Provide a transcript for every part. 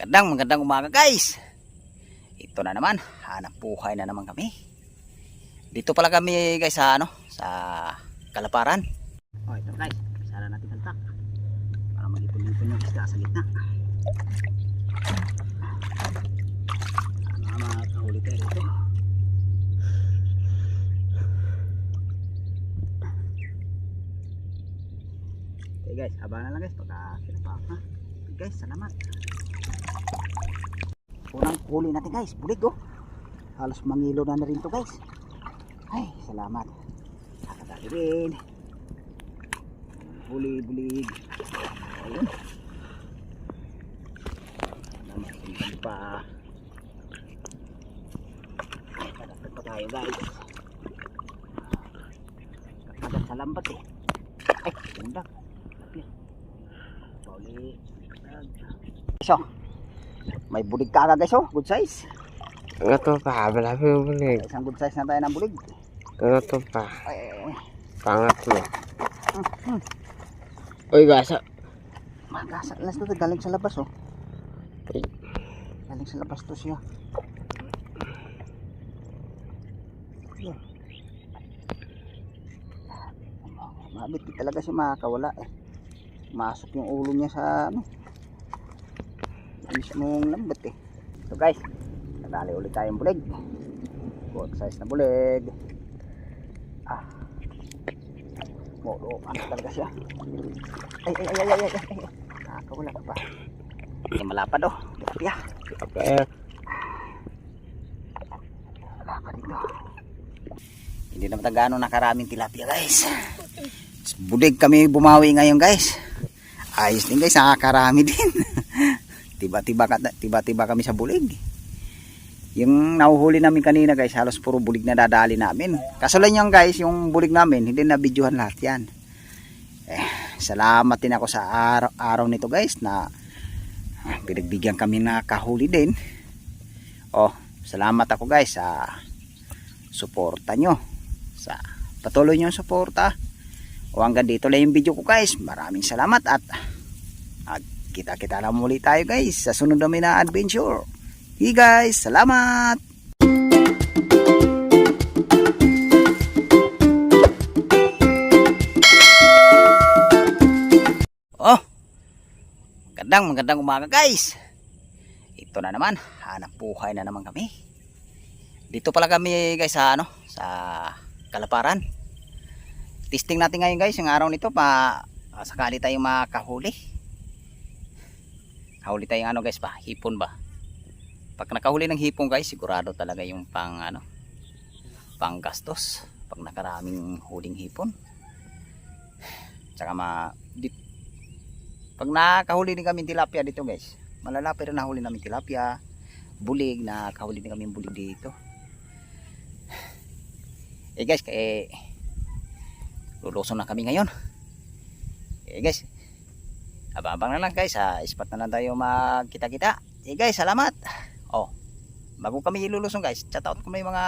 Magandang umaga guys. Ito na naman, hanap buhay na naman kami. Dito pala kami guys sa sa Kalaparan. Oh, ito guys, sana natin kantak para mag-ipon-ipon yung isda sa gitna. Sana makahuli tayo dito. Okay guys, abangan lang guys pagka kinapak ha. Okay guys, salamat. Unang huli natin guys, bulig oh. Halos mangilo na rin to guys. Ay, salamat. Nakadali rin. Bulig. Ayun. Salamat tingnan pa. Kadagdag pa tayo guys. Kadagdag sa lambat eh. Ay, ganda. Pauli. So, may bulig ka guys oh, good size. Ito pa, malapit yung bulig. Isang good size na tayo ng bulig. Ito pa, Ay. pangatlo. Uy, gasa. Magasa, alas to galing sa labas oh. Ay. Galing sa labas to siya. Yeah. Mabit talaga siya makakawala eh. Masok yung ulo niya sa mismong lambat eh. So guys, nadali ulit tayong bulig. Good size na bulig. Molo, ano talaga siya. Ay. Nakakawala ka pa. Ay, malapad oh. Tilapia. Okay. Malapad dito. Hindi naman gano'ng nakaraming tilapia guys. Bulig kami bumawi ngayon guys. Ayos din guys, nakakarami din. Tiba-tiba kami sa bulig. Yung nahuhuli namin kanina guys, halos puro bulig na dadali namin. Kaso lang yung guys, yung bulig namin, hindi na videohan lahat yan. Salamat din ako sa araw nito guys na pinagbigyan kami na kahuli din. Oh, salamat ako guys sa suporta nyo. Sa patuloy nyo suporta. O hanggang dito lang yung video ko guys. Maraming salamat at kita-kita na muli tayo guys sa sunod namin na adventure. Hey guys, salamat! Oh, magandang umaga guys. Ito na naman, hanap buhay na naman kami. Dito pala kami guys sa sa Kalaparan. Testing natin ngayon guys, yung araw nito pa sakali tayong makahuli. Huli tayong guys pa, hipon ba? Pag nakahuli ng hipon guys, sigurado talaga yung pang gastos pag nakaraming huling hipon. Tsaka pag nakahuli din kami tilapia dito guys, malalapit rin nahuli namin tilapia, bulig, nakahuli din kami bulig dito. Guys, lulusong na kami ngayon. Guys, abang-abang na lang guys, sa spot na lang tayo magkita-kita. Guys, salamat. Oh, bago kami ilulusong guys, shout out ko may mga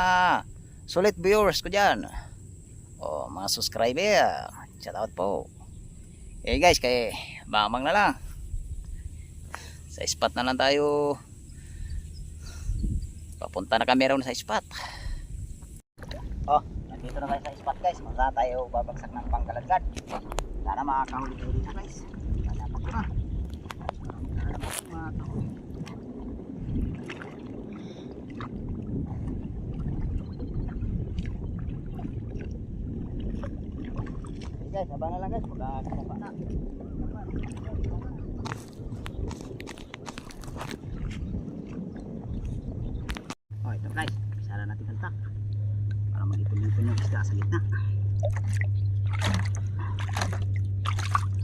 solid viewers ko dyan. Oh, mga subscriber, shout out po. Guys, abang-abang na lang. Sa spot na lang tayo. Papunta na kami raw sa spot. Oh, dito na tayo sa spot guys. Masa tayo babagsak ng pangkalagad. Sana makakahuli tayo dito guys. Dapat ko na. Guys, abang na lang guys. Pagkakapa na. Oh, ito guys. Sana natin kantak para mag-ipon-ipon yung isda sa gitna.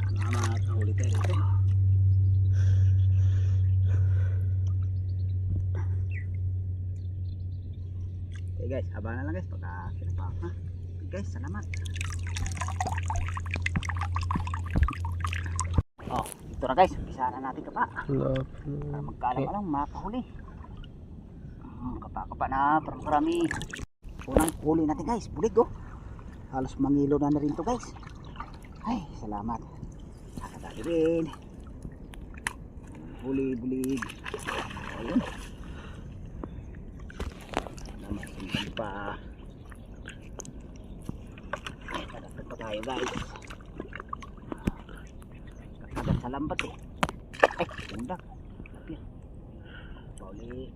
Sana makahuli tayo dito. Okay guys, abangan lang guys pagka kinapak ha. Okay guys, salamat. Oh, ito na guys, umpisa na natin kapa para magkaalam-alam makahuli. Kapa na, parang unang huli natin guys, bulig oh. Halos mangilo na rin to guys. Ay, salamat. Nakadali rin. Bulig. Ayun. Naman pa. Kadagdag pa tayo guys. Kakagat sa lambat eh. Ay, ganda. Pauli.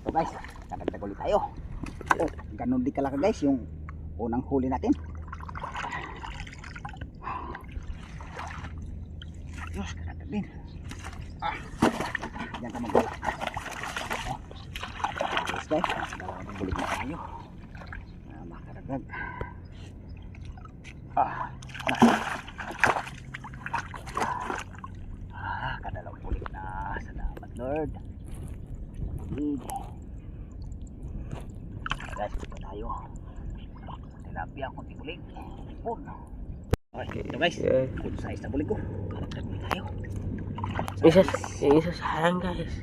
So guys, kadagdag ulit tayo. Oh, ganun di kalaki guys yung unang huli natin. Diyos, kadagdag din. Yan ka magbulat. Yes guys, dalawang bulit na tayo. Makadagdag. Kadalawang bulit na. Salamat Lord. Guys, ito tayo. Tilapia, kunti bulig. Ipon. Okay, ito guys. Good size na bulig ko. Kadagdag ulit tayo. Isa sayang guys.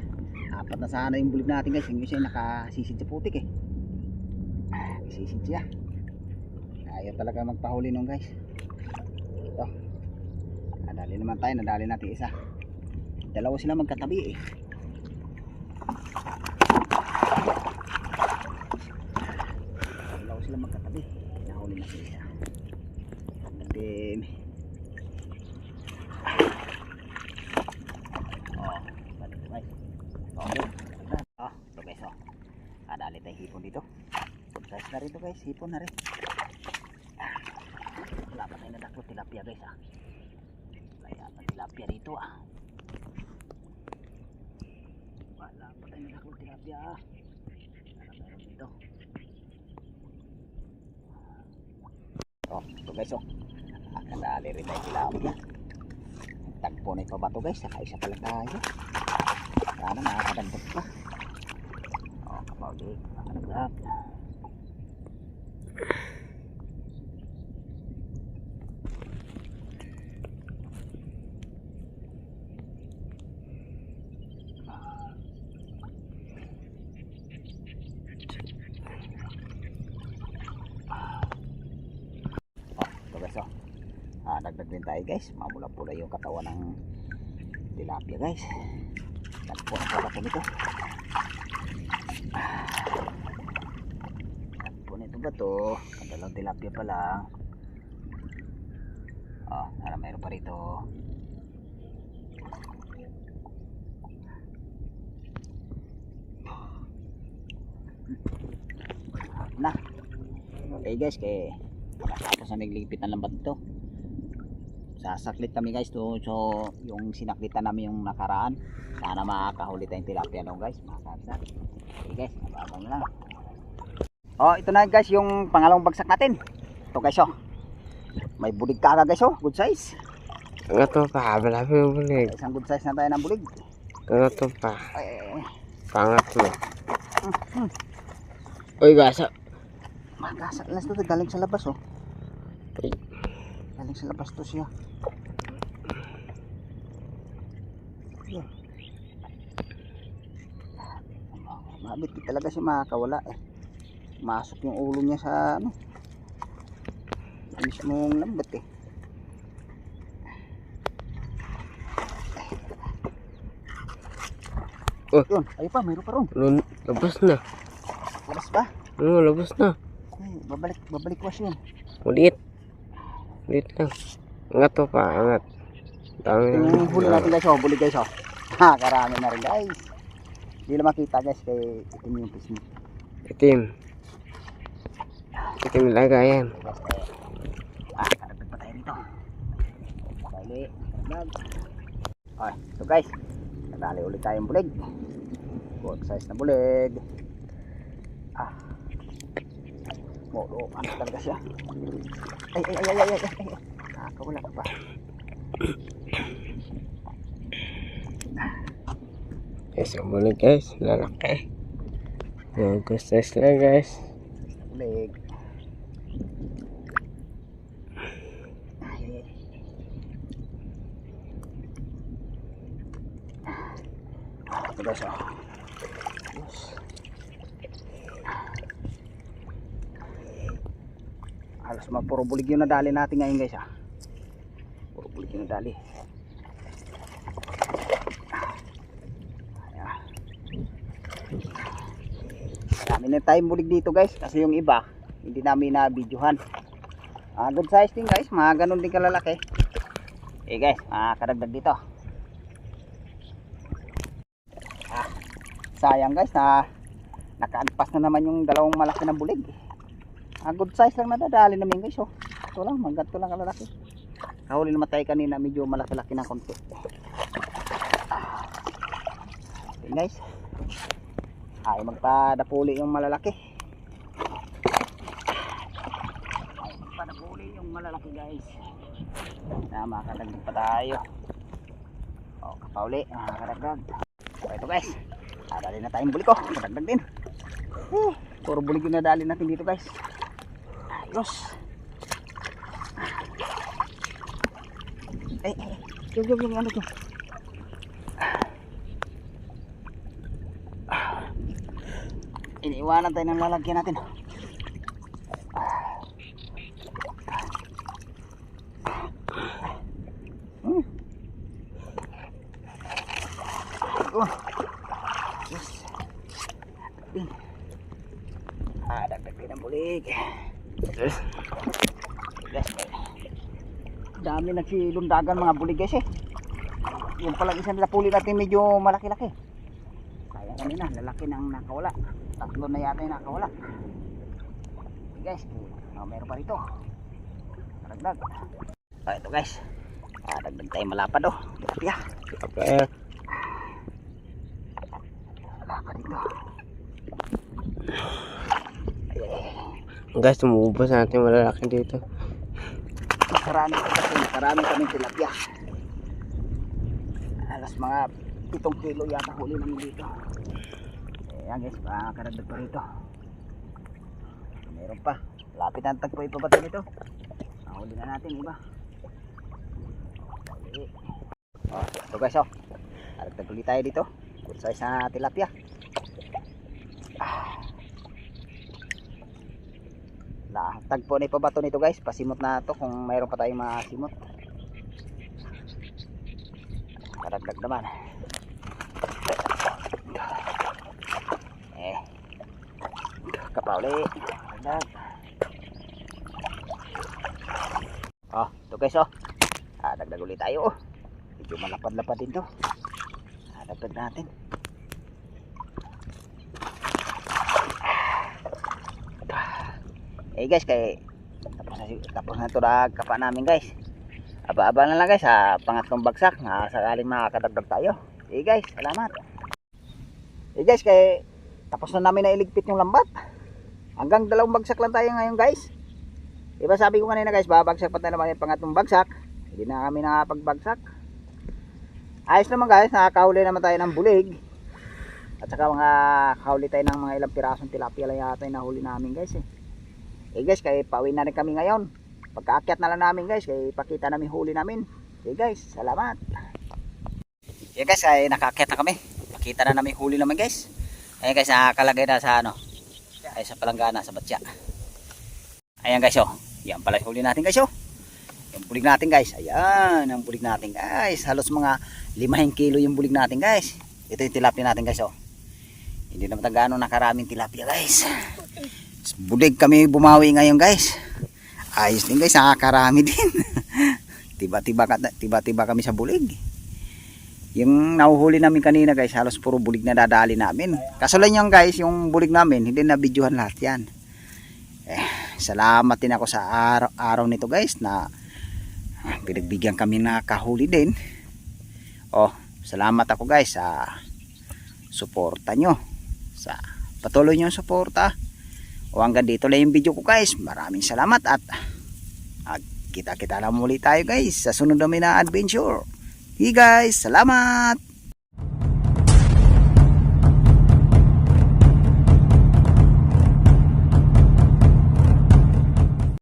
Apat na sana yung bulig natin guys. Yung isa yung nakasisid sa putik eh. Isisid siya. Ayaw talaga magpahuli nung guys. Ito. Nadali naman tayo. Nadali natin isa. Dalawa sila magkatabi eh. Dalawa sila magkatabi. Nahuli natin isa. And then ito guys. Ito guys dali tayo hipon dito. Good size na rin ito guys. Hipon na rin. Wala pa tayo nadakot tilapia guys Kaya pa tilapia dito Wala pa tayo nadakot tilapia Wala meron dito. Ito guys Nakadali rin tayo tilapia. Tagpo na ito ba ito guys? Saka isa pala tayo. Sana makakadagdag pa. Kapag makakadagdag. Ito guys dagdag din tayo guys. Mamula-pula yung katawan ng tilapia guys. Tagpo na pala po nito. Tagpo nito ba to? Kadalawang tilapia pa lang. Para mayroon pa rito. Na. Okay guys, kaya tapos na nagligpit ng lambat ito. Sasaklit kami guys to, so yung sinaklitan namin yung nakaraan, sana makakahuli tayong tilapia no guys, makakasat. Okay guys, abang lang. Ito na guys yung pangalawang bagsak natin. Ito guys may bulig kaga guys good size. Ito pa, malaki yung bulig. Isang good size na tayo ng bulig. Ito pa. Pangat mo. Uy gasa. Magasa lang ito, galing sa labas galing sa labas to siya. Mabit talaga siya makakawala masok yung ulo niya sa mismong lambat yun, ayun pa, mayroon pa ron. Labas na. Labas ba? Oo, labas na. Babalik was yun. Ulit lang. Angat to pa, angat. Yung huli natin guys bulig guys karami na rin guys. Hindi na makita guys kay itim yung fish mo. Itim laga yan. Kadagdag pa tayo dito. Bali, kadagdag. So guys, nadali ulit tayong bulig. Good size na bulig. Ano talaga siya? Ay. Nakakawala ka pa. Isang bulig guys, lalaki. Good size lang guys. Bulig. Ito guys halos puro bulig yung nadali natin ngayon guys Puro bulig yung nadali. Marami na tayong bulig dito guys, kasi yung iba hindi namin na-videohan. Good size din guys, mga ganun din kalalaki. Guys, kadagdag dito. Sayang guys na nakaagpas na naman yung dalawang malaki na bulig. Good size lang nadadali namin guys. Ito lang, ganito lang kalalaki. Kahuli naman tayo kanina, medyo malaki-laki na konti. Okay guys, ay magpadapuli yung malalaki. Magpadapuli yung malalaki guys. Makakadagdag pa tayo. Kapauli, makakadagdag. So ito guys, dali na tayong bulig ko. Kadagdag din. Puro bulig yung nadali natin dito guys. Ayos. Yung ano to. Iniiwanan tayo ng lalagyan natin. Yes. Dagdag din ang bulig. Yes. Dami nagsilundagan mga bulig guys Yung palang isang napuli natin medyo malaki-laki. Kaya kanina lalaki nang nakawala. Tatlo na yata yung nakawala. Guys, meron pa rito. Dagdag. Ito guys, dagdag tayo malapad tilapia. Okay. Malapad dito. Guys, tumubos natin malalaki dito. Marami kaming tilapia. Alas mga 7 kilo yata huli namin dito. Ayan guys, karagdag pa rito. Meron pa. Lapit ang tagpo ipabato nito. Huli na natin iba. Ito guys karagdag ulit tayo dito. Good size na tilapia. Tagpo na ipabato nito guys. Pasimot na to kung mayroon pa tayong masimot. Karagdag naman. Kapauli. Karagdag. Ito guys dagdag ulit tayo medyo malapad-lapad din to. Dagdag natin. Guys, tapos na ito na kapa namin guys. Aba-aba na lang guys sa pangatlong bagsak na sakaling makakadagdag tayo. Guys, salamat. Guys, tapos na namin na iligpit yung lambat. Hanggang 2 bagsak lang tayo ngayon guys. Diba sabi ko kanina guys, babagsak pa tayo naman yung pangatlong bagsak. Hindi na kami nakapagbagsak. Ayos naman guys, nakakahuli naman tayo ng bulig. At saka kahuli tayo ng mga ilang pirasong tilapia lang yata yung nahuli namin guys guys, pauwi na rin kami ngayon. Pagkaakyat na lang namin guys, pakita namin huli namin. Guys, salamat. Guys, nakaakyat na kami. Pakita na namin huli naman guys. Guys, nakakalagay na sa sa palanggana, sa batya. Ayan guys yan pala yung huli natin guys yung bulig natin guys. Ayan ang bulig natin guys. Halos mga 5 kilo yung bulig natin guys. Ito yung tilapia natin guys Hindi naman gano'ng nakaraming tilapia guys. Bulig kami bumawi ngayon guys. Ayos din guys, nakakarami din. Tiba-tiba kami sa bulig. Yung nahuhuli namin kanina guys, halos puro bulig na dadali namin. Kaso lang yung guys, yung bulig namin hindi na videohan lahat yan. Salamat din ako sa araw nito guys na pinagbigyan kami na kahuli din. Salamat ako guys sa suporta nyo, sa patuloy nyo suporta. Hanggang dito lang yung video ko guys. Maraming salamat at kita-kita na muli tayo guys sa sunod namin na adventure. Guys, salamat.